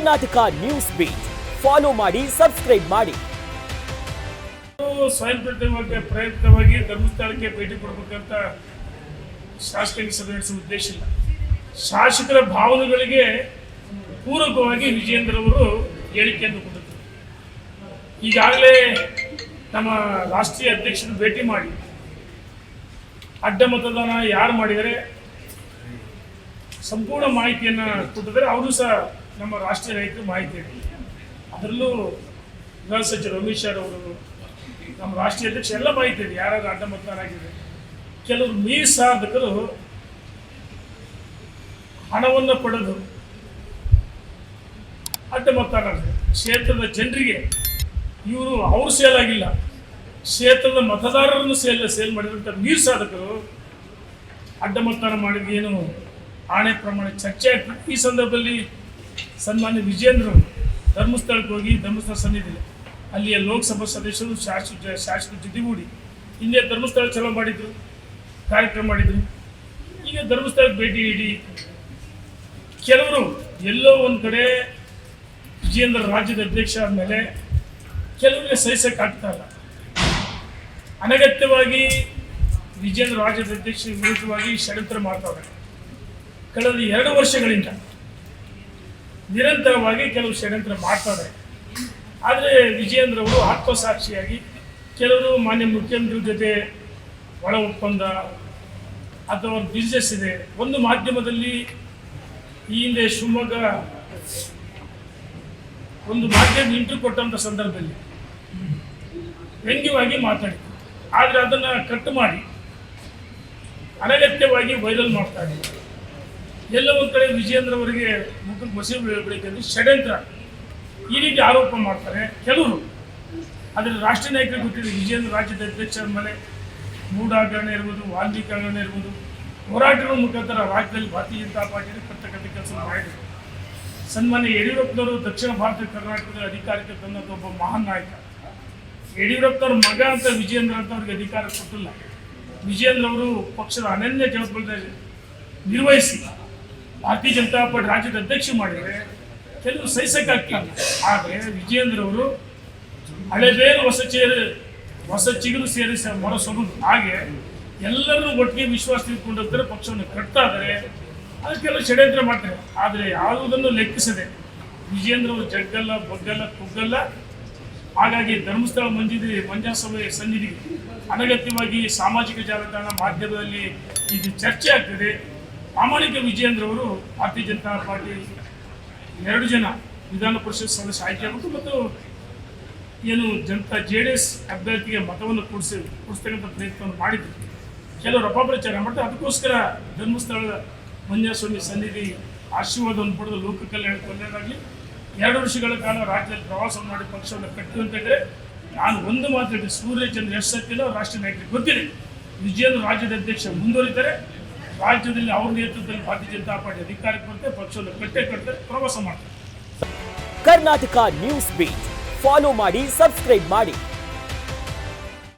Karnataka news beet follow ಮಾಡಿ, subscribe ಮಾಡಿ. ಸ್ವಯಂ ಪ್ರಯತ್ನವಾಗಿ ಧರ್ಮಸ್ಥಳಕ್ಕೆ ಭೇಟಿ ಕೊಡಬೇಕಂತ ಶಾಸಕರಿಗೆ ಸಭೆ ನಡೆಸುವ ಉದ್ದೇಶ ಇಲ್ಲ. ಶಾಸಕರ ಭಾವನೆಗಳಿಗೆ ಪೂರಕವಾಗಿ ವಿಜಯೇಂದ್ರ ಅವರು ಹೇಳಿಕೆಯನ್ನು ಕೊಟ್ಟಿದ್ದಾರೆ. ಈಗಾಗಲೇ ನಮ್ಮ ರಾಷ್ಟ್ರೀಯ ಅಧ್ಯಕ್ಷರು ಭೇಟಿ ಮಾಡಿ ಅಡ್ಡ ಮತದಾನ ಯಾರು ಮಾಡಿದರೆ ಸಂಪೂರ್ಣ ಮಾಹಿತಿಯನ್ನು ಕೊಟ್ಟಿದ್ದಾರೆ. ಅವರು ಸಹ ನಮ್ಮ ರಾಷ್ಟ್ರೀಯ ನಾಯಕರು ಮಾಹಿತಿ ಇದೆ. ಅದರಲ್ಲೂ ಗೃಹ ಸಚಿವರು ಅಮಿತ್ ಶಾ ಅವರು, ನಮ್ಮ ರಾಷ್ಟ್ರೀಯ ಅಧ್ಯಕ್ಷ ಎಲ್ಲ ಮಾಹಿತಿ ಇದೆ ಯಾರಾದ್ರೂ ಅಡ್ಡ ಮತದಾನ ಆಗಿದೆ. ಕೆಲವರು ಮೀಸಾಧಕರು ಹಣವನ್ನು ಪಡೆದು ಅಡ್ಡ ಮತದಾನ ಕ್ಷೇತ್ರದ ಜನರಿಗೆ ಇವರು ಅವರು ಸೇಲ್ ಆಗಿಲ್ಲ, ಕ್ಷೇತ್ರದ ಮತದಾರರನ್ನು ಸೇಲ್ ಮಾಡಿದಂಥ ಮೀಸಾಧಕರು ಅಡ್ಡ ಮತದಾನ ಮಾಡಿದ ಏನು ಆಣೆ ಪ್ರಮಾಣ ಚರ್ಚೆ ಆಗ್ತದೆ. ಈ ಸಂದರ್ಭದಲ್ಲಿ ಸನ್ಮಾನ್ಯ ವಿಜಯೇಂದ್ರ ಧರ್ಮಸ್ಥಳಕ್ಕೆ ಹೋಗಿ ಧರ್ಮಸ್ಥಳ ಸನ್ನಿಧಿಯಲ್ಲಿ ಅಲ್ಲಿಯ ಲೋಕಸಭಾ ಸದಸ್ಯರು ಶಾಸಕರ ಜೊತೆಗೂಡಿ ಹಿಂದೆ ಧರ್ಮಸ್ಥಳ ಚಲೋ ಮಾಡಿದ್ರು, ಕಾರ್ಯಕ್ರಮ ಮಾಡಿದ್ರು. ಈಗ ಧರ್ಮಸ್ಥಳಕ್ಕೆ ಭೇಟಿ ನೀಡಿ ಕೆಲವರು ಎಲ್ಲೋ ಒಂದು ಕಡೆ ವಿಜಯೇಂದ್ರ ರಾಜ್ಯದ ಅಧ್ಯಕ್ಷ ಆದಮೇಲೆ ಕೆಲವರಿಗೆ ಸಹಿಸಕ್ಕಾಗ್ತಾಯಿಲ್ಲ. ಅನಗತ್ಯವಾಗಿ ವಿಜಯೇಂದ್ರ ರಾಜ್ಯದ ಅಧ್ಯಕ್ಷ ವಿರುದ್ಧವಾಗಿ ಷಡ್ಯಂತ್ರ ಮಾಡ್ತಾರೆ. ಕಳೆದ 2 ವರ್ಷಗಳಿಂದ ನಿರಂತರವಾಗಿ ಕೆಲವು ಷಡ್ಯಂತ್ರ ಮಾಡ್ತಾರೆ. ಆದರೆ ವಿಜಯೇಂದ್ರ ಅವರು ಆತ್ಮಸಾಕ್ಷಿಯಾಗಿ ಕೆಲವರು ಮಾನ್ಯ ಮುಖ್ಯಮಂತ್ರಿ ಜೊತೆ ಒಳ ಒಪ್ಪಂದ ಅಥವಾ ಒಂದು ಬಿಸ್ನೆಸ್ ಇದೆ. ಒಂದು ಮಾಧ್ಯಮದಲ್ಲಿ ಈ ಹಿಂದೆ ಶಿವಮೊಗ್ಗ ಒಂದು ಮಾಧ್ಯಮ ಇಂಟರ್ವ್ಯೂ ಕೊಟ್ಟಂಥ ಸಂದರ್ಭದಲ್ಲಿ ವ್ಯಂಗ್ಯವಾಗಿ ಮಾತಾಡಿದ್ರು. ಆದರೆ ಅದನ್ನು ಕಟ್ ಮಾಡಿ ಅನಗತ್ಯವಾಗಿ ವೈರಲ್ ಮಾಡ್ತಾ ಇದ್ದಾರೆ. ಎಲ್ಲ ಒಂದು ಕಡೆ ವಿಜಯೇಂದ್ರ ಅವರಿಗೆ ಮುಖಕ್ಕೆ ಮಸೀಬು ಬೀಳಬೇಕಂದ್ರೆ ಷಡ್ಯಂತ್ರ ಈ ರೀತಿ ಆರೋಪ ಮಾಡ್ತಾರೆ ಕೆಲವರು. ಅದರಲ್ಲಿ ರಾಷ್ಟ್ರೀಯ ನಾಯಕರಿಗೆ ಗೊತ್ತಿದೆ. ವಿಜಯೇಂದ್ರ ರಾಜ್ಯದ ಅಧ್ಯಕ್ಷರ ಮೇಲೆ ಮೂಢಾಗರಣೆ ಇರ್ಬೋದು, ವಾಲ್ಮೀಕಿ ಹಗರಣ ಇರ್ಬೋದು, ಹೋರಾಟಗಳ ಮುಖಾಂತರ ರಾಜ್ಯದಲ್ಲಿ ಭಾರತೀಯ ಜನತಾ ಪಾರ್ಟಿಯಲ್ಲಿ ಬರ್ತಕ್ಕಂಥ ಕೆಲಸ ಮಾಡಿದರು. ಸನ್ಮಾನ್ಯ ಯಡಿಯೂರಪ್ಪನವರು ದಕ್ಷಿಣ ಭಾರತ ಕರ್ನಾಟಕದ ಅಧಿಕಾರಕ್ಕೆ ತಂದಂಥ ಒಬ್ಬ ಮಹಾನ್ ನಾಯಕ. ಯಡಿಯೂರಪ್ಪನವ್ರ ಮಗ ಅಂತ ವಿಜಯೇಂದ್ರ ಅಂತ ಅವ್ರಿಗೆ ಅಧಿಕಾರ ಕೊಟ್ಟಿಲ್ಲ. ವಿಜಯೇಂದ್ರ ಅವರು ಪಕ್ಷದ ಅನನ್ಯ ಜವಾಬ್ದಾರಿ ನಿರ್ವಹಿಸಿ ಭಾರತೀಯ ಜನತಾ ಪಾರ್ಟಿ ರಾಜ್ಯದ ಅಧ್ಯಕ್ಷ ಮಾಡಿದರೆ ಕೆಲವರು ಸಹಿಸಕ್ಕಾಗ್ತಿಲ್ಲ. ಆದರೆ ವಿಜಯೇಂದ್ರ ಅವರು ಹಳೆಬೇರು ಹೊಸ ಚಿಗುರು ಸೇರಿಸಿ ಮೊರಸೊಬದು ಹಾಗೆ ಎಲ್ಲರೂ ಒಟ್ಟಿಗೆ ವಿಶ್ವಾಸ ತಿಳ್ಕೊಂಡಿರ್ತಾರೆ, ಪಕ್ಷವನ್ನು ಕಟ್ತಾ ಇದ್ದಾರೆ. ಅದಕ್ಕೆಲ್ಲ ಷಡ್ಯಂತ್ರ ಮಾಡ್ತಾರೆ. ಆದರೆ ಯಾವುದನ್ನು ಲೆಕ್ಕಿಸದೆ ವಿಜಯೇಂದ್ರ ಅವರು ಜಗ್ಗಲ್ಲ, ಬಗ್ಗಲ್ಲ, ಕುಗ್ಗಲ್ಲ. ಹಾಗಾಗಿ ಧರ್ಮಸ್ಥಳ ಮಂಜಾಸಭೆ ಸನ್ನಿಧಿಗೆ ಅನಗತ್ಯವಾಗಿ ಸಾಮಾಜಿಕ ಜಾಲತಾಣ ಮಾಧ್ಯಮದಲ್ಲಿ ಇದು ಚರ್ಚೆ ಆಗ್ತದೆ. ಪ್ರಾಮಾಣಿಕ ವಿಜಯೇಂದ್ರ ಅವರು ಭಾರತೀಯ ಜನತಾ ಪಾರ್ಟಿ 2 ಜನ ವಿಧಾನ ಪರಿಷತ್ ಸದಸ್ಯ ಆಯ್ಕೆಯಾಗಬೇಕು ಮತ್ತು ಏನು JDS ಅಭ್ಯರ್ಥಿಗೆ ಮತವನ್ನು ಕೊಡಿಸ್ತಕ್ಕಂಥ ಪ್ರಯತ್ನವನ್ನು ಮಾಡಿದ್ರು. ಕೆಲವರು ಅಪಪ್ರಚಾರ ಮಾಡ್ತಾರೆ. ಅದಕ್ಕೋಸ್ಕರ ಧರ್ಮಸ್ಥಳದ ಮಂಜಾಸ್ವಾಮಿ ಸನ್ನಿಧಿ ಆಶೀರ್ವಾದವನ್ನು ಪಡೆದು ಲೋಕ ಕಲ್ಯಾಣಕ್ಕೆ ಒಳ್ಳೆಯದಾಗಲಿ. 2 ವರ್ಷಗಳ ಕಾಲ ರಾಜ್ಯದಲ್ಲಿ ಪ್ರವಾಸ ಮಾಡಿ ಪಕ್ಷವನ್ನು ಕಟ್ಟುವಂತಿದ್ರೆ ನಾನು ಒಂದು ಮಾತಾಡಿ ಸೂರ್ಯಚಂದ್ರ ಎಷ್ಟು ಸತ್ಯನೋ ರಾಷ್ಟ್ರೀಯ ನಾಯಕರಿಗೆ ಗೊತ್ತಿದೆ. ವಿಜಯೇಂದ್ರ ರಾಜ್ಯದ ಅಧ್ಯಕ್ಷ ಮುಂದುವರಿತಾರೆ. ರಾಜ್ಯದಲ್ಲಿ ಅವ್ರ ನೇತೃತ್ವದಲ್ಲಿ ಭಾರತೀಯ ಜನತಾ ಪಾರ್ಟಿ ಅಧಿಕಾರಕ್ಕೆ ಬರುತ್ತೆ, ಪಕ್ಷವನ್ನು ಕಟ್ತಾರೆ, ಪ್ರವಾಸ ಮಾಡ್ತಾರೆ. ಕರ್ನಾಟಕ ನ್ಯೂಸ್ ಬೀಟ್ ಫಾಲೋ ಮಾಡಿ, ಸಬ್ಸ್ಕ್ರೈಬ್ ಮಾಡಿ.